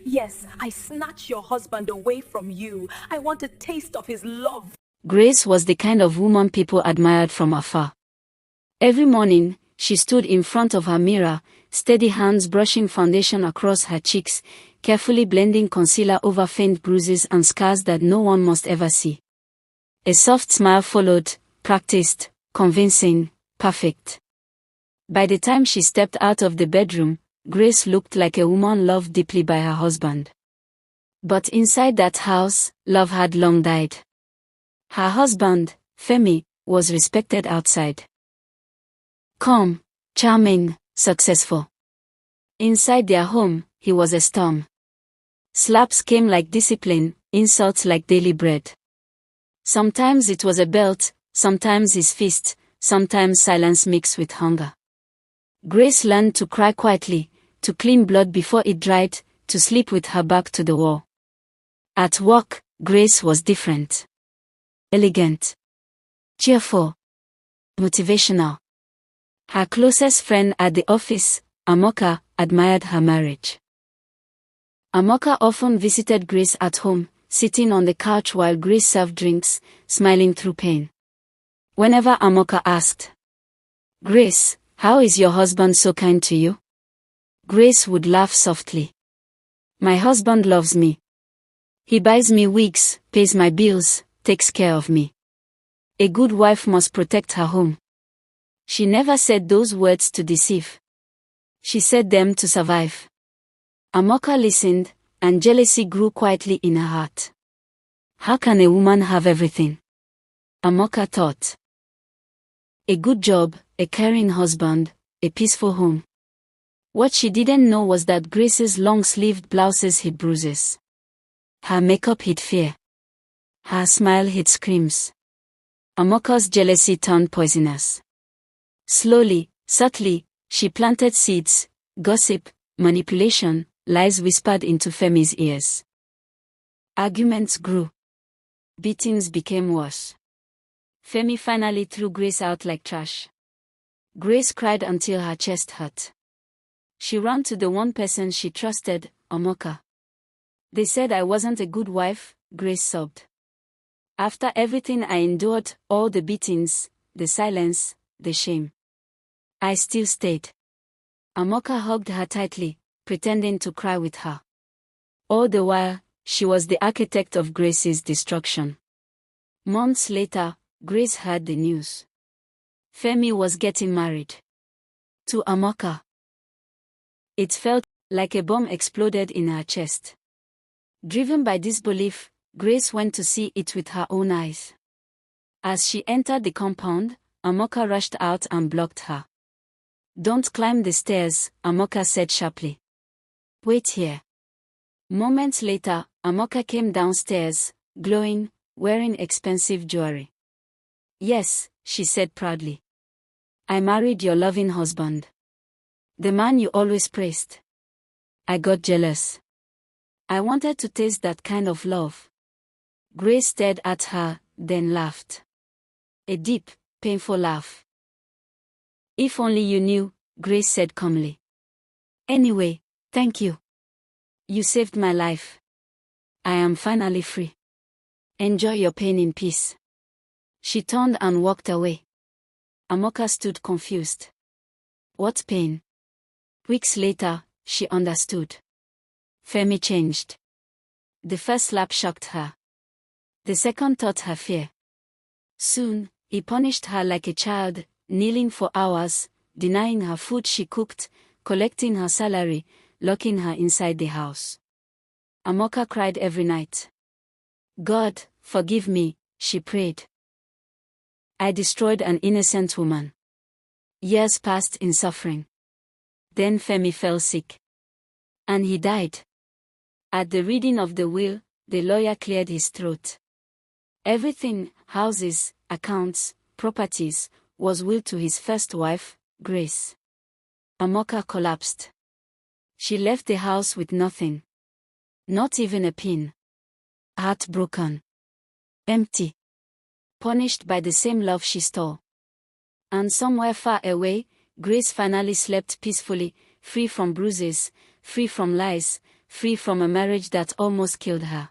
Yes, I snatched your husband away from you. I want a taste of his love. Grace was the kind of woman people admired from afar. Every morning, she stood in front of her mirror, steady hands brushing foundation across her cheeks, carefully blending concealer over faint bruises and scars that no one must ever see. A soft smile followed, practiced, convincing, perfect. By the time she stepped out of the bedroom, Grace looked like a woman loved deeply by her husband. But inside that house, love had long died. Her husband, Femi, was respected outside. Calm, charming, successful. Inside their home, he was a storm. Slaps came like discipline, insults like daily bread. Sometimes it was a belt, sometimes his fist, sometimes silence mixed with hunger. Grace learned to cry quietly, to clean blood before it dried, to sleep with her back to the wall. At work, Grace was different. Elegant. Cheerful. Motivational. Her closest friend at the office, Amoka, admired her marriage. Amoka often visited Grace at home, sitting on the couch while Grace served drinks, smiling through pain. Whenever Amoka asked, "Grace, how is your husband so kind to you?" Grace would laugh softly. "My husband loves me. He buys me wigs, pays my bills, takes care of me. A good wife must protect her home." She never said those words to deceive. She said them to survive. Amoka listened, and jealousy grew quietly in her heart. How can a woman have everything? Amoka thought. A good job, a caring husband, a peaceful home. What she didn't know was that Grace's long-sleeved blouses hid bruises. Her makeup hid fear. Her smile hid screams. Amoka's jealousy turned poisonous. Slowly, subtly, she planted seeds, gossip, manipulation, lies whispered into Femi's ears. Arguments grew. Beatings became worse. Femi finally threw Grace out like trash. Grace cried until her chest hurt. She ran to the one person she trusted, Amoka. "They said I wasn't a good wife," Grace sobbed. "After everything I endured, all the beatings, the silence, the shame, I still stayed." Amoka hugged her tightly, pretending to cry with her. All the while, she was the architect of Grace's destruction. Months later, Grace heard the news. Femi was getting married. To Amoka. It felt like a bomb exploded in her chest. Driven by disbelief, Grace went to see it with her own eyes. As she entered the compound, Amoka rushed out and blocked her. "Don't climb the stairs," Amoka said sharply. "Wait here." Moments later, Amoka came downstairs, glowing, wearing expensive jewelry. "Yes," she said proudly. "I married your loving husband. The man you always praised. I got jealous. I wanted to taste that kind of love." Grace stared at her, then laughed. A deep, painful laugh. "If only you knew," Grace said calmly. "Anyway, thank you. You saved my life. I am finally free. Enjoy your pain in peace." She turned and walked away. Amoka stood confused. What pain? Weeks later, she understood. Femi changed. The first slap shocked her. The second taught her fear. Soon, he punished her like a child, kneeling for hours, denying her food she cooked, collecting her salary, locking her inside the house. Amoka cried every night. "God, forgive me," she prayed. "I destroyed an innocent woman." Years passed in suffering. Then Femi fell sick. And he died. At the reading of the will, the lawyer cleared his throat. Everything, houses, accounts, properties, was willed to his first wife, Grace. Amoka collapsed. She left the house with nothing. Not even a pin. Heartbroken. Empty. Punished by the same love she stole. And somewhere far away, Grace finally slept peacefully, free from bruises, free from lies, free from a marriage that almost killed her.